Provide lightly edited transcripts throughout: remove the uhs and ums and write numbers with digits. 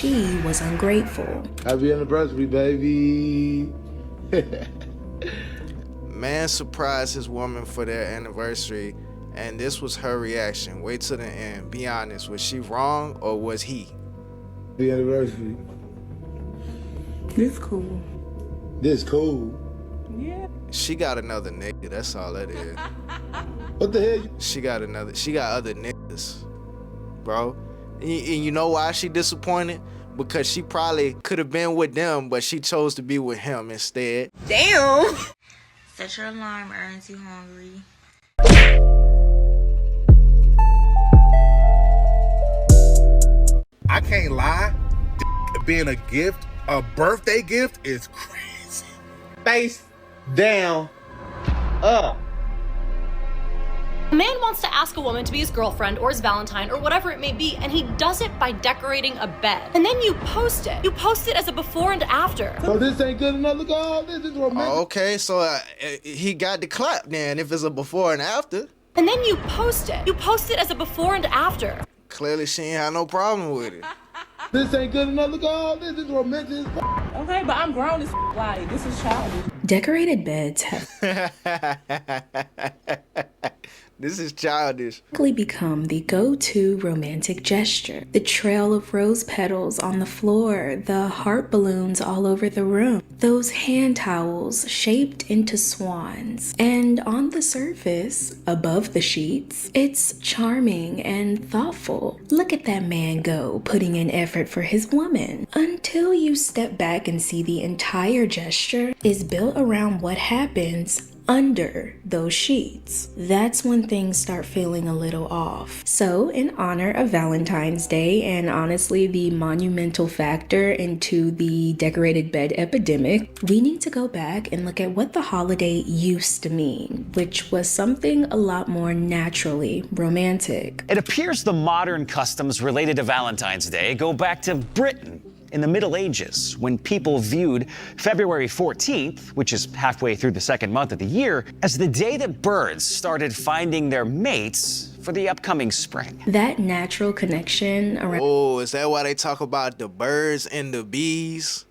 she was ungrateful. Happy anniversary, baby. Man surprised his woman for their anniversary, and this was her reaction. Wait till the end. Be honest, was she wrong or was he? Happy anniversary. This cool. This cool. Yeah. She got another nigga, that's all that is. What the hell? She got other niggas, bro. And you know why she disappointed? Because she probably could have been with them, but she chose to be with him instead. Damn. Set your alarm, earns you hungry. I can't lie. Being a gift, a birthday gift, is crazy. Face down, up. A man wants to ask a woman to be his girlfriend or his Valentine or whatever it may be, and he does it by decorating a bed. And then you post it. You post it as a before and after. So this ain't good enough. Look at all this. This is romantic. Oh, okay, so he got the clap then if it's a before and after. And then you post it. You post it as a before and after. Clearly she ain't had no problem with it. This ain't good enough. Look at all this. This is romantic. Okay, but I'm grown as like this is childish. Decorated beds have This is childish. quickly become the go-to romantic gesture. The trail of rose petals on the floor, the heart balloons all over the room, those hand towels shaped into swans. And on the surface, above the sheets, it's charming and thoughtful. Look at that man go, putting in effort for his woman. Until you step back and see the entire gesture is built around what happens under those sheets. That's when things start feeling a little off. So, in honor of Valentine's Day and honestly the monumental factor into the decorated bed epidemic, we need to go back and look at what the holiday used to mean, which was something a lot more naturally romantic. It appears the modern customs related to Valentine's Day go back to Britain in the Middle Ages, when people viewed February 14th, which is halfway through the second month of the year, as the day that birds started finding their mates for the upcoming spring. That natural connection around Oh, is that why they talk about the birds and the bees?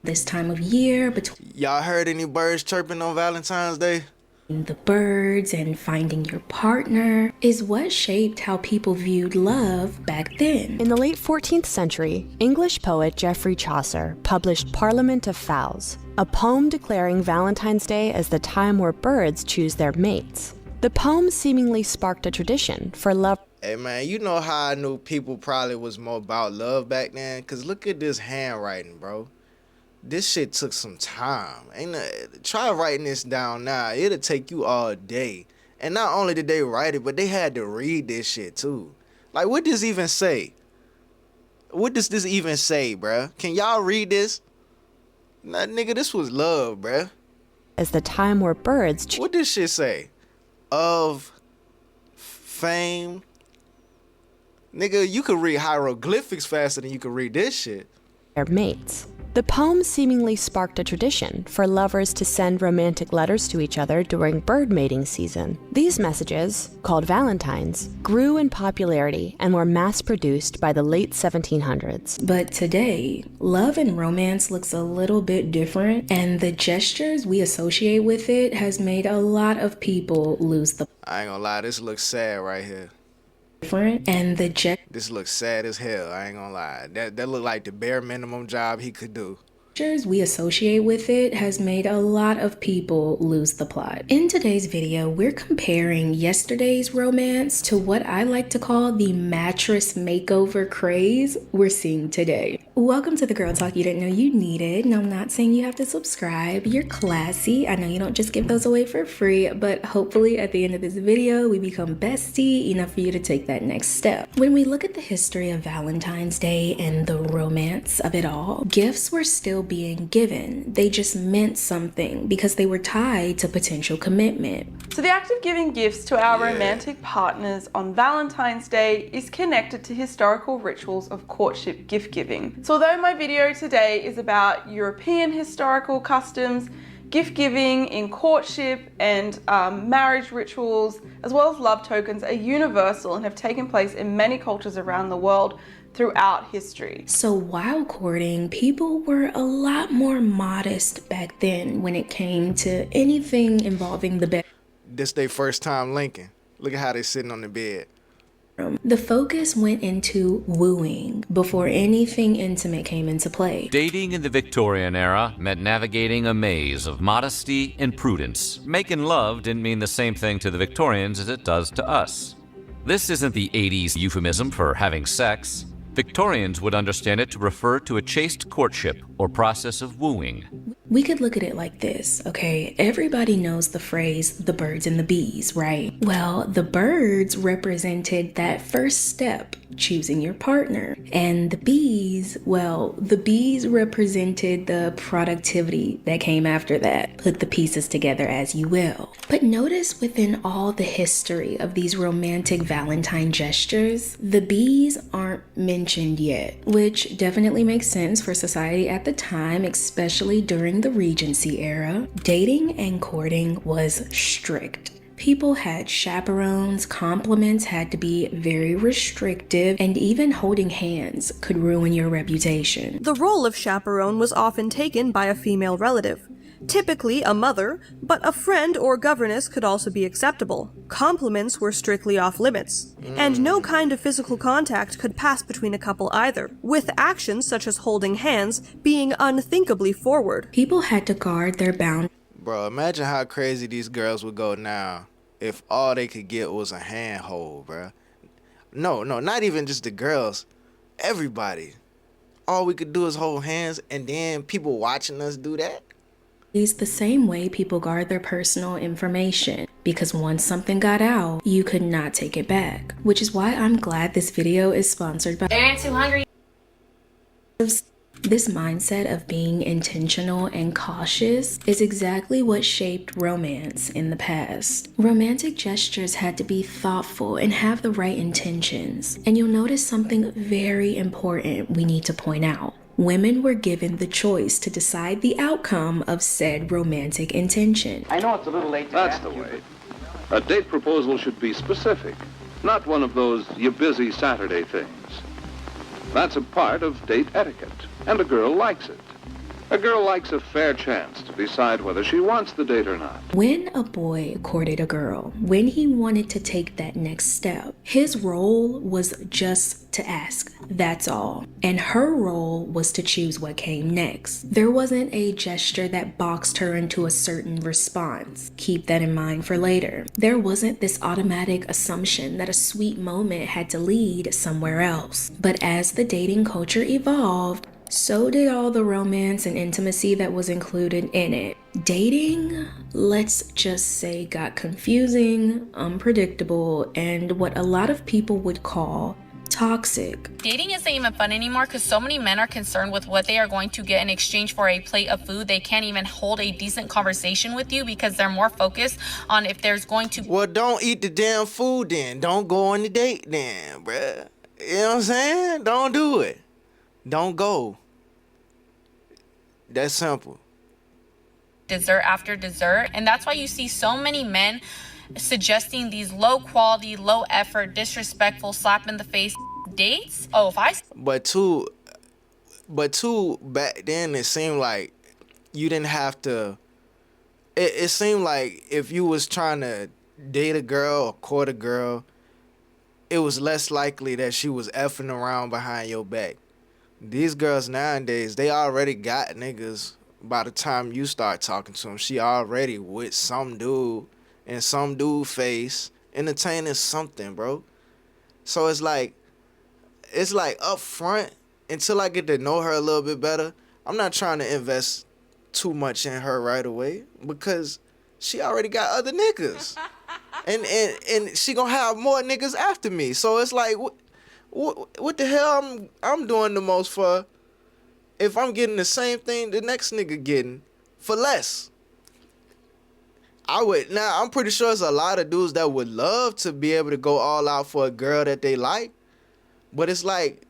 this time of year, between Y'all heard any birds chirping on Valentine's Day? the birds and finding your partner is what shaped how people viewed love back then. In the late 14th century, English poet Geoffrey Chaucer published Parliament of Fowls, a poem declaring Valentine's Day as the time where birds choose their mates. The poem seemingly sparked a tradition for love. Hey man, you know how I knew people probably was more about love back then? Cause look at this handwriting, bro. This shit took some time. Try writing this down now. It'll take you all day. And not only did they write it, but they had to read this shit too. Like, what does this even say? What does this even say, bruh? Can y'all read this? Nah, nigga, this was love, bruh. As the time where birds choose What this shit say? Of fame. Nigga, you could read hieroglyphics faster than you could read this shit. their mates. The poem seemingly sparked a tradition for lovers to send romantic letters to each other during bird mating season. These messages, called Valentines, grew in popularity and were mass-produced by the late 1700s. But today, love and romance looks a little bit different, and the gestures we associate with it has made a lot of people lose the I ain't gonna lie, this looks sad right here. different, and the This looks sad as hell, I ain't gonna lie. That look like the bare minimum job he could do. gestures we associate with it has made a lot of people lose the plot. In today's video, we're comparing yesterday's romance to what I like to call the mattress makeover craze we're seeing today. Welcome to the Girl Talk you didn't know you needed. Now, I'm not saying you have to subscribe. You're classy. I know you don't just give those away for free, but hopefully at the end of this video, we become bestie enough for you to take that next step. When we look at the history of Valentine's Day and the romance of it all, gifts were still being given. They just meant something because they were tied to potential commitment. So the act of giving gifts to our romantic partners on Valentine's Day is connected to historical rituals of courtship gift giving. So although my video today is about European historical customs, gift giving in courtship and marriage rituals, as well as love tokens, are universal and have taken place in many cultures around the world. throughout history. So while courting, people were a lot more modest back then when it came to anything involving the bedroom. This their first time linking. Look at how they sitting on the bed. The focus went into wooing before anything intimate came into play. Dating in the Victorian era meant navigating a maze of modesty and prudence. Making love didn't mean the same thing to the Victorians as it does to us. This isn't the 80s euphemism for having sex. Victorians would understand it to refer to a chaste courtship or process of wooing. We could look at it like this, okay? Everybody knows the phrase, the birds and the bees, right? Well, the birds represented that first step, choosing your partner. And the bees, well, the bees represented the productivity that came after that. Put the pieces together as you will. But notice within all the history of these romantic Valentine gestures, the bees aren't mentioned yet, which definitely makes sense for society at the time, especially during the Regency era. Dating and courting was strict. People had chaperones, compliments had to be very restrictive, and even holding hands could ruin your reputation. The role of chaperone was often taken by a female relative. Typically a mother, but a friend or governess could also be acceptable. Compliments were strictly off limits, and no kind of physical contact could pass between a couple either, with actions such as holding hands being unthinkably forward. People had to guard their boundaries. Bro, imagine how crazy these girls would go now if all they could get was a handhold, bro. No, not even just the girls. Everybody. All we could do is hold hands, and then people watching us do that? It's the same way people guard their personal information, because once something got out, you could not take it back. Which is why I'm glad this video is sponsored by They're too hungry. This mindset of being intentional and cautious is exactly what shaped romance in the past. Romantic gestures had to be thoughtful and have the right intentions. And you'll notice something very important we need to point out. Women were given the choice to decide the outcome of said romantic intention. I know it's a little late to That's the way. A date proposal should be specific, not one of those "you busy Saturday" things. That's a part of date etiquette, and a girl likes it. A girl likes a fair chance to decide whether she wants the date or not. When a boy courted a girl, when he wanted to take that next step, his role was just to ask, that's all. And her role was to choose what came next. There wasn't a gesture that boxed her into a certain response. Keep that in mind for later. There wasn't this automatic assumption that a sweet moment had to lead somewhere else. But as the dating culture evolved, so did all the romance and intimacy that was included in it. Dating, let's just say, got confusing, unpredictable, and what a lot of people would call toxic. Dating isn't even fun anymore because so many men are concerned with what they are going to get in exchange for a plate of food. They can't even hold a decent conversation with you because they're more focused on if there's going to... Well, don't eat the damn food then. Don't go on the date then, bruh. You know what I'm saying? Don't do it. Don't go. That's simple. Dessert after dessert. And that's why you see so many men suggesting these low quality, low effort, disrespectful, slap in the face dates. Oh, if I... But two, back then it seemed like you didn't have to... It seemed like if you was trying to date a girl or court a girl, it was less likely that she was effing around behind your back. These girls nowadays, they already got niggas by the time you start talking to them. She already with some dude in some dude face entertaining something, bro. So it's like up front, until I get to know her a little bit better, I'm not trying to invest too much in her right away because she already got other niggas. and she gonna have more niggas after me. So it's like, what the hell I'm doing the most for if I'm getting the same thing the next nigga getting for less? I'm pretty sure there's a lot of dudes that would love to be able to go all out for a girl that they like, but it's like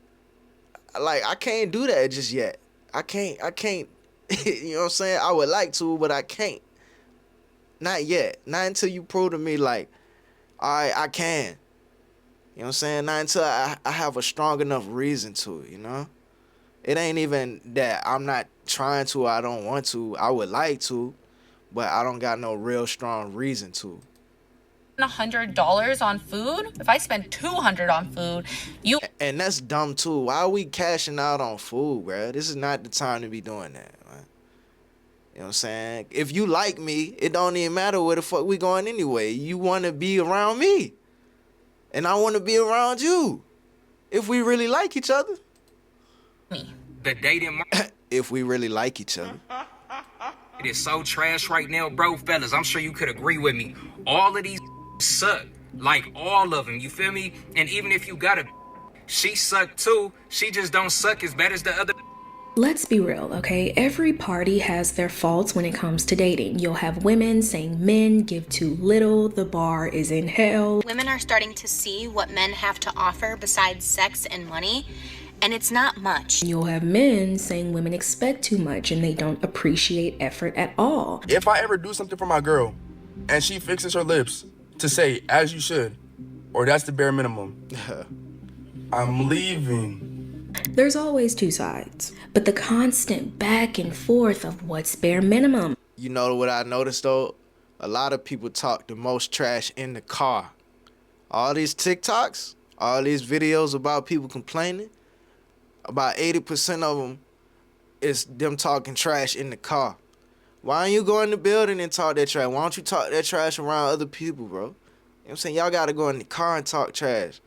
I can't do that just yet. I can't, you know what I'm saying? I would like to, but I can't. Not yet. Not until you prove to me like, all right, I can. You know what I'm saying? Not until I have a strong enough reason to, you know? It ain't even that I'm not trying to or I don't want to. I would like to, but I don't got no real strong reason to. $100 on food? If I spend $200 on food, you... And that's dumb too. Why are we cashing out on food, bruh? This is not the time to be doing that, man. You know what I'm saying? If you like me, it don't even matter where the fuck we going anyway. You want to be around me. And I want to be around you. If we really like each other. The dating market. If we really like each other. It is so trash right now, bro. Fellas, I'm sure you could agree with me. All of these suck. Like, all of them, you feel me? And even if you got a she suck too, she just don't suck as bad as the other. Let's be real, okay? Every party has their faults when it comes to dating. You'll have women saying men give too little, the bar is in hell. Women are starting to see what men have to offer besides sex and money, and it's not much. You'll have men saying women expect too much and they don't appreciate effort at all. If I ever do something for my girl and she fixes her lips to say, as you should, or that's the bare minimum, I'm leaving. There's always two sides, but the constant back and forth of what's bare minimum. You know what I noticed though? A lot of people talk the most trash in the car. All these TikToks, all these videos about people complaining, about 80% of them is them talking trash in the car. Why don't you go in the building and talk that trash? Why don't you talk that trash around other people, bro? You know what I'm saying? Y'all gotta go in the car and talk trash.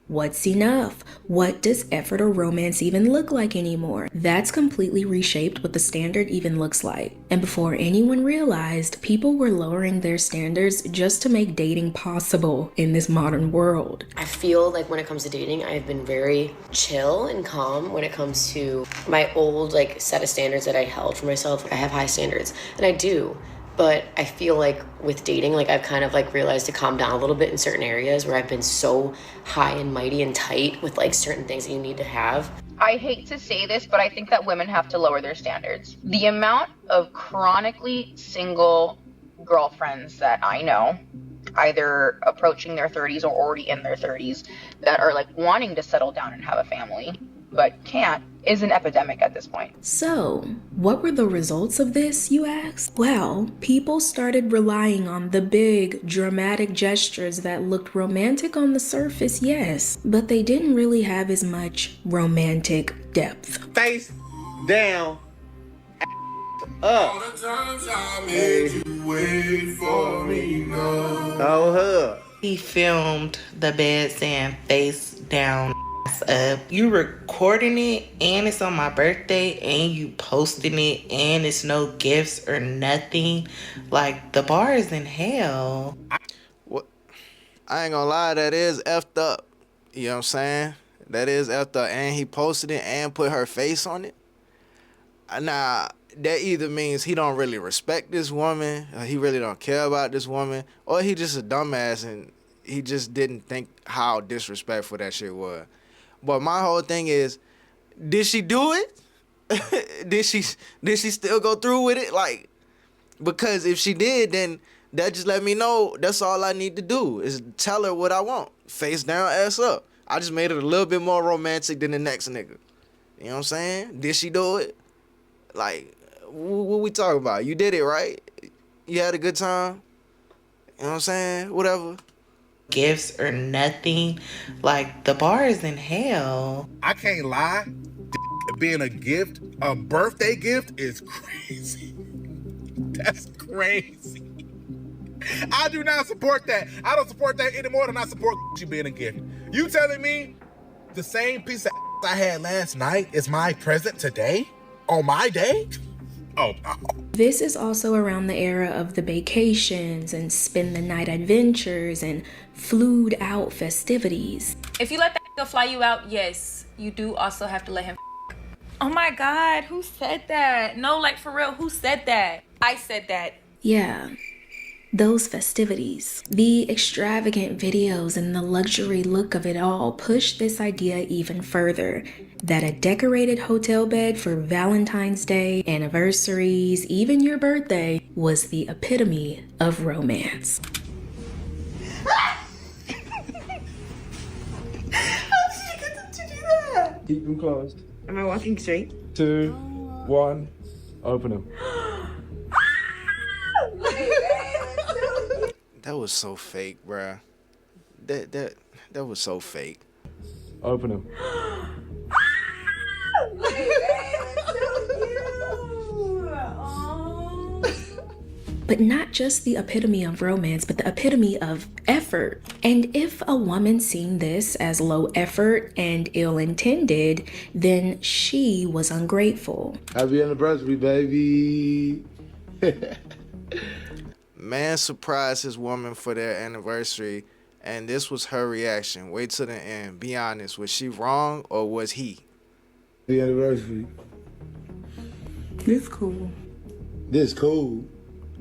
What's enough? What does effort or romance even look like anymore? That's completely reshaped what the standard even looks like. And before anyone realized, people were lowering their standards just to make dating possible in this modern world. I feel like when it comes to dating, I've been very chill and calm when it comes to my old set of standards that I held for myself. I have high standards, and I do. But I feel like with dating, I've kind of realized to calm down a little bit in certain areas where I've been so high and mighty and tight with certain things that you need to have. I hate to say this, but I think that women have to lower their standards. The amount of chronically single girlfriends that I know, either approaching their 30s or already in their 30s, that are wanting to settle down and have a family, but can't, is an epidemic at this point. So, what were the results of this, you ask? Well, people started relying on the big, dramatic gestures that looked romantic on the surface, yes, but they didn't really have as much romantic depth. Face down, up. Hey. Oh, her. He filmed the bed saying face down, up. You recording it and it's on my birthday and you posting it and it's no gifts or nothing. The bar is in hell. What? I ain't gonna lie, that is effed up. You know what I'm saying? That is effed up. And he posted it and put her face on it. Now, that either means he don't really respect this woman, or he really don't care about this woman, or he just a dumbass and he just didn't think how disrespectful that shit was. But my whole thing is, did she do it? did she still go through with it? Because if she did, then that just let me know that's all I need to do is tell her what I want. Face down, ass up. I just made it a little bit more romantic than the next nigga. You know what I'm saying? Did she do it? What we talking about? You did it, right? You had a good time? You know what I'm saying? Whatever. Gifts or nothing. The bar is in hell. I can't lie. Being a gift, a birthday gift, is crazy. That's crazy. I do not support that. I don't support that any more than I support you being a gift. You telling me the same piece of I had last night is my present today? On my day? Oh, no. This is also around the era of the vacations and spend the night adventures and flued out festivities. If you let that nigga fly you out, yes, you do also have to let him. Oh my God, who said that? No, for real, who said that? I said that. Yeah, those festivities. The extravagant videos and the luxury look of it all push this idea even further, that a decorated hotel bed for Valentine's Day, anniversaries, even your birthday, was the epitome of romance. Keep them closed. Am I walking straight? 2, 1, open them. That was so fake, bruh. That was so fake. Open them. But not just the epitome of romance, but the epitome of effort. And if a woman seen this as low effort and ill-intended, then she was ungrateful. Happy anniversary, baby. Man surprised his woman for their anniversary, and this was her reaction. Wait till the end. Be honest, was she wrong or was he? Happy anniversary. This cool. This cool.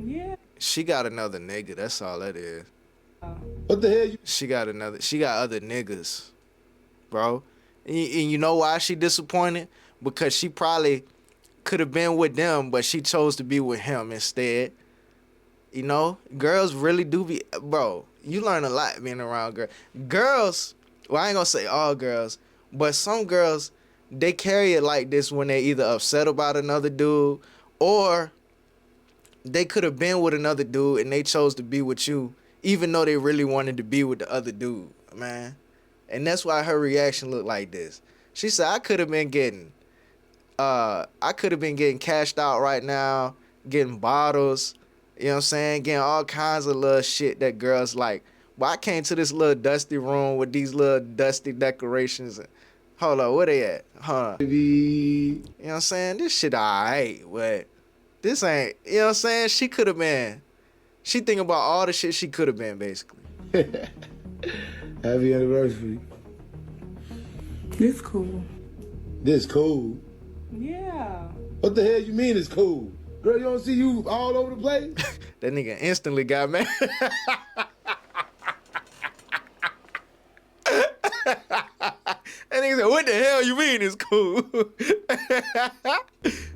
Yeah. She got another nigga. That's all that is. What the hell? She got other niggas, bro. And you know why she disappointed? Because she probably could have been with them, but she chose to be with him instead. You know, girls really do be, bro. You learn a lot being around girls. Girls, well, I ain't gonna say all girls, but some girls, they carry it like this when they either upset about another dude or they could have been with another dude and they chose to be with you, even though they really wanted to be with the other dude, man. And that's why her reaction looked like this. She said, I could have been getting cashed out right now, getting bottles, you know what I'm saying, getting all kinds of little shit that girls like. But I came to this little dusty room with these little dusty decorations. Hold on, where they at? Hold on. You know what I'm saying? This shit alright, but this ain't, you know what I'm saying? She could have been. She think about all the shit she could have been, basically. Happy anniversary. This cool. This cool. Yeah. What the hell you mean it's cool? Girl, you don't see you all over the place? That nigga instantly got mad. And nigga said, what the hell you mean it's cool?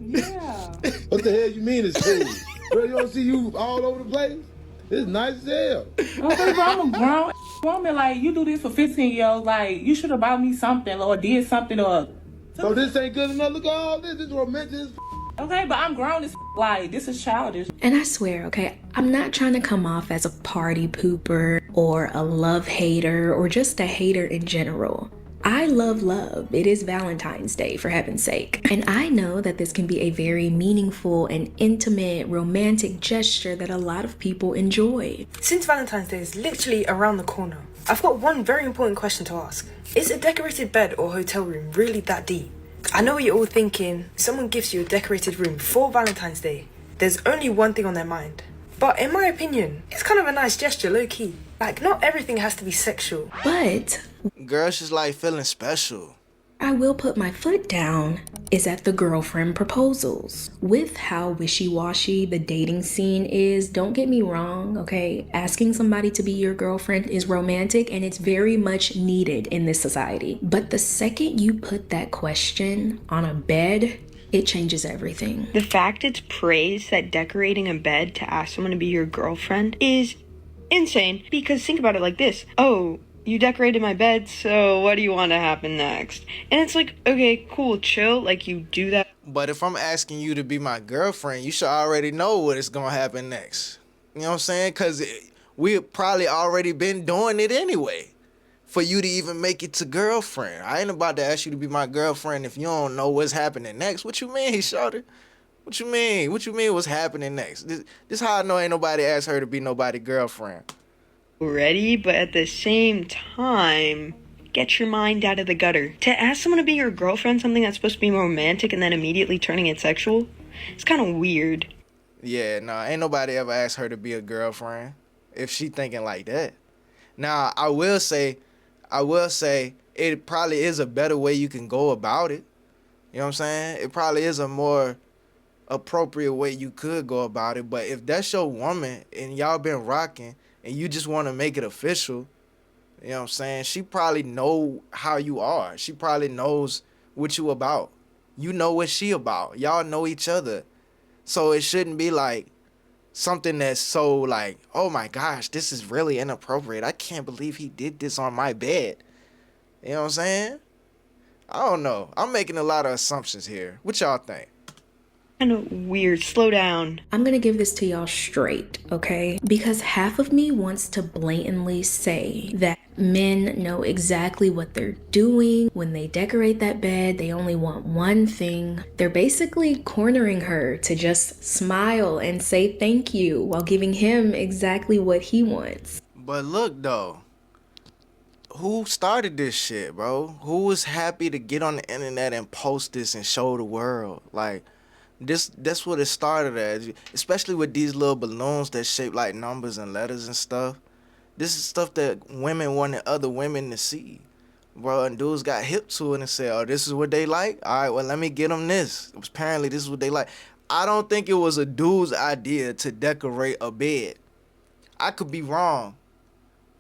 Yeah. What the hell you mean it's cool? Girl, you don't see you all over the place? It's nice as hell. Okay, bro, I'm a grown woman. Like, you do this for 15-year-olds. Like, you should have bought me something or did something or... So this ain't good enough? Look at all this. This is romantic as Okay, but I'm grown as like, this is childish. And I swear, okay, I'm not trying to come off as a party pooper or a love hater or just a hater in general. I love love. It is Valentine's Day, for heaven's sake. And I know that this can be a very meaningful and intimate, romantic gesture that a lot of people enjoy. Since Valentine's Day is literally around the corner, I've got one very important question to ask. Is a decorated bed or hotel room really that deep? I know what you're all thinking. Someone gives you a decorated room for Valentine's Day. There's only one thing on their mind. But in my opinion, it's kind of a nice gesture, low-key. Like, not everything has to be sexual. But girls just like feeling special. I will put my foot down is at the girlfriend proposals. With how wishy-washy the dating scene is, don't get me wrong, okay? Asking somebody to be your girlfriend is romantic and it's very much needed in this society. But the second you put that question on a bed, it changes everything. The fact it's praised that decorating a bed to ask someone to be your girlfriend is insane, because think about it like this. Oh, you decorated my bed, so what do you want to happen next? And it's like, okay, cool, chill, like you do that. But if I'm asking you to be my girlfriend, you should already know what is going to happen next. You know what I'm saying? Because we probably already been doing it anyway for you to even make it to girlfriend. I ain't about to ask you to be my girlfriend if you don't know what's happening next. What you mean, shorty? What you mean? What you mean what's happening next? This how I know ain't nobody asked her to be nobody girlfriend. Ready, but at the same time, get your mind out of the gutter. To ask someone to be your girlfriend, something that's supposed to be romantic and then immediately turning it sexual, it's kind of weird. Yeah, no, ain't nobody ever asked her to be a girlfriend if she thinking like that. Now, I will say it probably is a better way you can go about it. You know what I'm saying? It probably is a more appropriate way you could go about it. But if that's your woman and y'all been rocking and you just want to make it official, you know what I'm saying? She probably know how you are. She probably knows what you about. You know what she about. Y'all know each other. So it shouldn't be like something that's so like, oh my gosh, this is really inappropriate. I can't believe he did this on my bed. You know what I'm saying? I don't know. I'm making a lot of assumptions here. What y'all think? Kind of weird. Slow down. I'm gonna give this to y'all straight, okay? Because half of me wants to blatantly say that men know exactly what they're doing. When they decorate that bed, they only want one thing. They're basically cornering her to just smile and say thank you while giving him exactly what he wants. But look though, who started this shit, bro? Who was happy to get on the internet and post this and show the world? Like, that's what it started as, especially with these little balloons that shape like numbers and letters and stuff. This is stuff that women wanted other women to see, bro. And dudes got hip to it and said, oh, this is what they like? All right, well, let me get them this. Apparently, this is what they like. I don't think it was a dude's idea to decorate a bed. I could be wrong.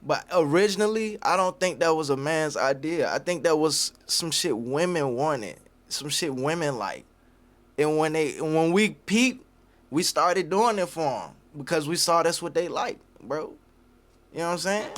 But originally, I don't think that was a man's idea. I think that was some shit women wanted, some shit women like. And when we peeped, we started doing it for them because we saw that's what they like, bro. You know what I'm saying?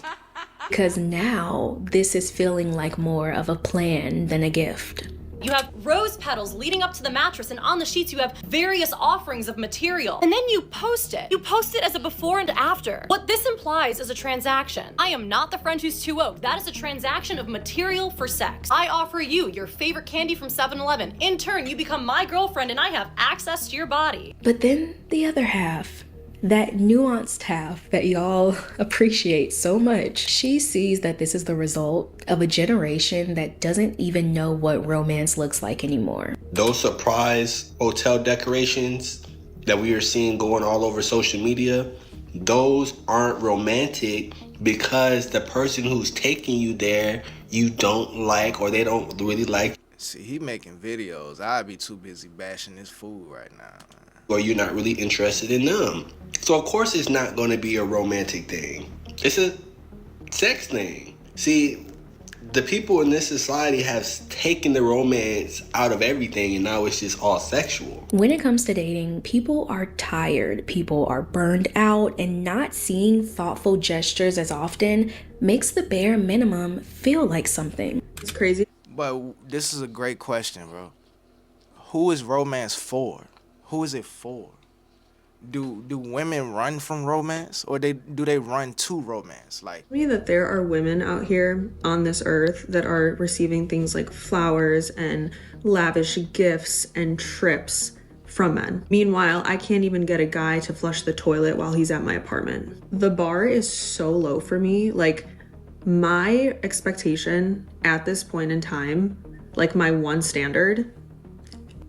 Because now this is feeling like more of a plan than a gift. You have rose petals leading up to the mattress, and on the sheets you have various offerings of material. And then you post it. You post it as a before and after. What this implies is a transaction. I am not the friend who's too woke. That is a transaction of material for sex. I offer you your favorite candy from 7-Eleven. In turn, you become my girlfriend and I have access to your body. But then the other half, that nuanced half that y'all appreciate so much, she sees that this is the result of a generation that doesn't even know what romance looks like anymore. Those surprise hotel decorations that we are seeing going all over social media, those aren't romantic because the person who's taking you there you don't like or they don't really like. See, he making videos. I'd be too busy bashing this food right now. Or you're not really interested in them. So of course it's not going to be a romantic thing. It's a sex thing. See, the people in this society have taken the romance out of everything and now it's just all sexual. When it comes to dating, people are tired, people are burned out, and not seeing thoughtful gestures as often makes the bare minimum feel like something. It's crazy. But this is a great question, bro. Who is romance for? Who is it for? Do women run from romance or do they run to romance? Like, I mean that there are women out here on this earth that are receiving things like flowers and lavish gifts and trips from men. Meanwhile, I can't even get a guy to flush the toilet while he's at my apartment. The bar is so low for me. Like, my expectation at this point in time, like my one standard,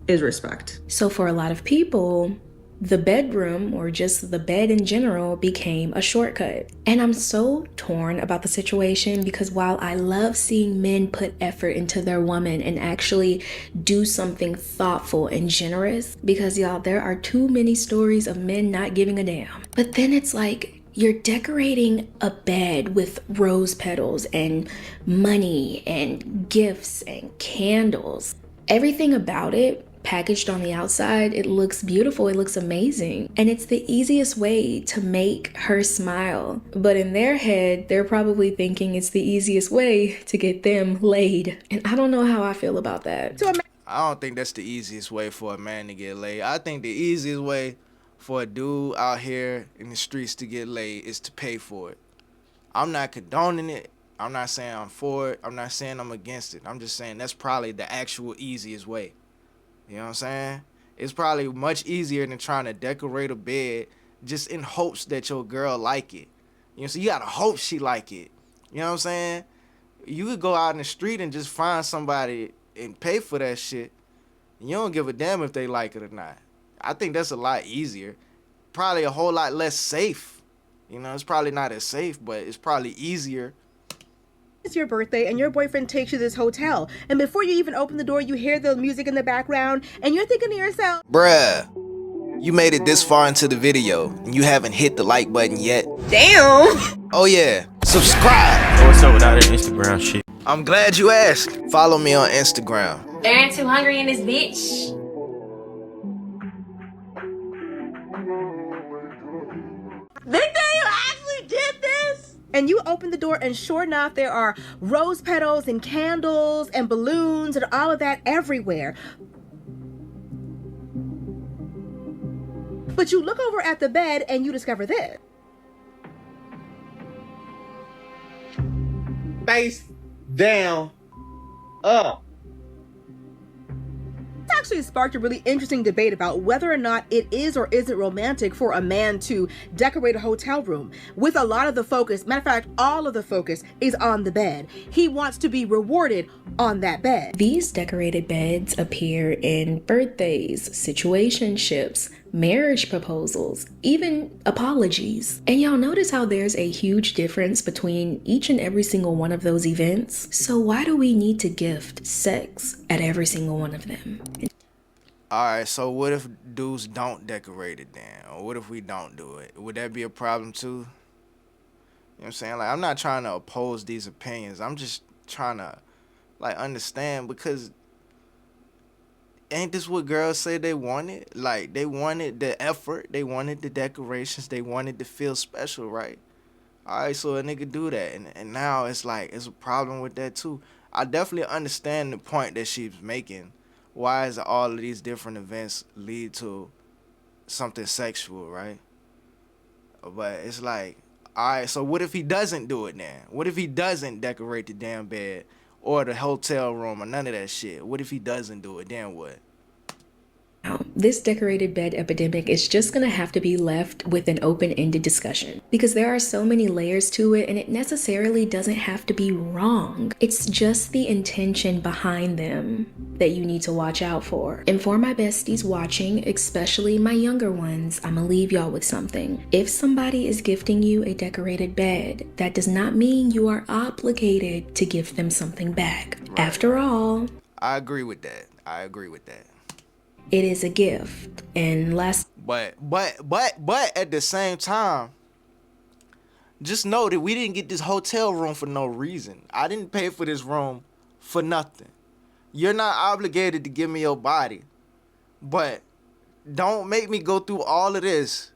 is respect. So for a lot of people, the bedroom, or just the bed in general, became a shortcut. And I'm so torn about the situation because while I love seeing men put effort into their woman and actually do something thoughtful and generous, because y'all, there are too many stories of men not giving a damn. But then it's like, you're decorating a bed with rose petals and money and gifts and candles. Everything about it, packaged on the outside, it looks beautiful, it looks amazing. And it's the easiest way to make her smile. But in their head, they're probably thinking it's the easiest way to get them laid. And I don't know how I feel about that. I don't think that's the easiest way for a man to get laid. I think the easiest way for a dude out here in the streets to get laid is to pay for it. I'm not condoning it. I'm not saying I'm for it. I'm not saying I'm against it. I'm just saying that's probably the actual easiest way. You know what I'm saying? It's probably much easier than trying to decorate a bed just in hopes that your girl like it. You know, so you gotta hope she like it. You know what I'm saying? You could go out in the street and just find somebody and pay for that shit. And you don't give a damn if they like it or not. I think that's a lot easier. Probably a whole lot less safe. You know, it's probably not as safe, but it's probably easier. It's your birthday and your boyfriend takes you to this hotel, and before you even open the door you hear the music in the background and you're thinking to yourself, bruh, you made it this far into the video and you haven't hit the like button yet. damn. Oh yeah, subscribe. What's up with all that Instagram shit? I'm glad you asked. Follow me on Instagram. There ain't too hungry in this bitch. Big Day, you actually did this? And you open the door, and sure enough, there are rose petals and candles and balloons and all of that everywhere. But you look over at the bed and you discover this. Face down, up. This actually sparked a really interesting debate about whether or not it is or isn't romantic for a man to decorate a hotel room, with a lot of the focus, matter of fact, all of the focus is on the bed. He wants to be rewarded on that bed. These decorated beds appear in birthdays, situationships, marriage proposals, even apologies. And y'all notice how there's a huge difference between each and every single one of those events? So why do we need to gift sex at every single one of them? Alright, so what if dudes don't decorate it then? Or what if we don't do it? Would that be a problem too? You know what I'm saying? Like, I'm not trying to oppose these opinions. I'm just trying to, like, understand, because ain't this what girls say they wanted? Like, they wanted the effort, they wanted the decorations, they wanted to feel special, right? Alright, so a nigga do that, and now it's like, it's a problem with that too. I definitely understand the point that she's making. Why is all of these different events lead to something sexual, right? But it's like, alright, so what if he doesn't do it then? What if he doesn't decorate the damn bed or the hotel room or none of that shit? What if he doesn't do it? Then what? This decorated bed epidemic is just gonna have to be left with an open-ended discussion, because there are so many layers to it, and it necessarily doesn't have to be wrong. It's just the intention behind them that you need to watch out for. And for my besties watching, especially my younger ones, I'ma leave y'all with something. If somebody is gifting you a decorated bed, that does not mean you are obligated to give them something back. Right. After all, I agree with that. It is a gift. And But at the same time, just know that we didn't get this hotel room for no reason. I didn't pay for this room for nothing. You're not obligated to give me your body, but don't make me go through all of this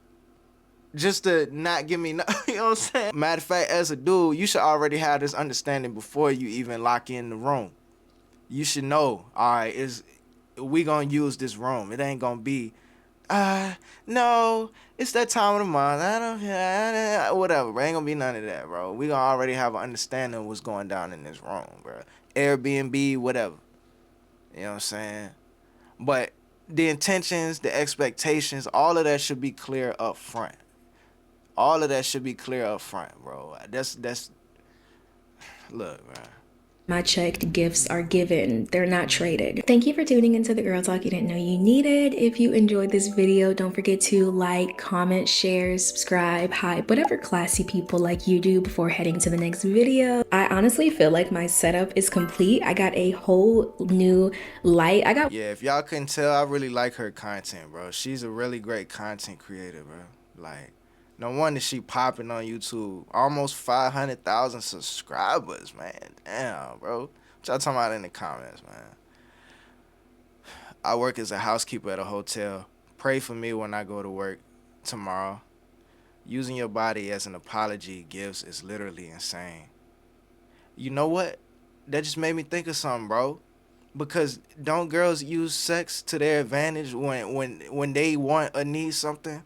just to not give me, you know what I'm saying? Matter of fact, as a dude, you should already have this understanding before you even lock in the room. You should know, all right, we gonna use this room. It ain't gonna be, no, it's that time of the month. Whatever, bro. Ain't gonna be none of that, bro. We gonna already have an understanding of what's going down in this room, bro. Airbnb, whatever. You know what I'm saying? But the intentions, the expectations, all of that should be clear up front. All of that should be clear up front, bro. That's look, bro. My checked gifts are given. They're not traded. Thank you for tuning into the Girl Talk You Didn't Know You Needed. If you enjoyed this video, don't forget to like, comment, share, subscribe, hype, whatever classy people like you do before heading to the next video. I honestly feel like my setup is complete. I got a whole new light. Yeah, if y'all couldn't tell, I really like her content, bro. She's a really great content creator, bro. Like, no wonder she popping on YouTube. Almost 500,000 subscribers, man. Damn, bro. What y'all talking about in the comments, man? I work as a housekeeper at a hotel. Pray for me when I go to work tomorrow. Using your body as an apology gifts is literally insane. You know what? That just made me think of something, bro. Because don't girls use sex to their advantage when they want or need something?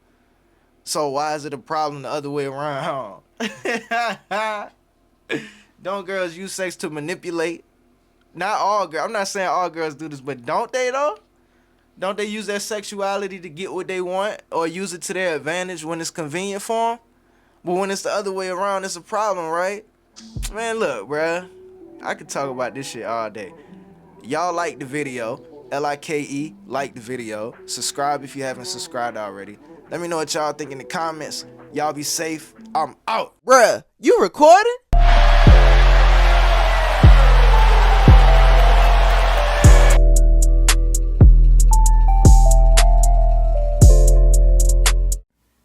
So why is it a problem the other way around? Don't girls use sex to manipulate? Not all girls. I'm not saying all girls do this, but don't they though? Don't they use their sexuality to get what they want or use it to their advantage when it's convenient for them? But when it's the other way around, it's a problem, right? Man, look, bruh. I could talk about this shit all day. Y'all like the video. L-I-K-E, like the video. Subscribe if you haven't subscribed already. Let me know what y'all think in the comments. Y'all be safe. I'm out. Bruh, you recording?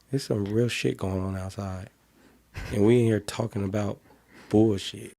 There's some real shit going on outside. And we in here talking about bullshit.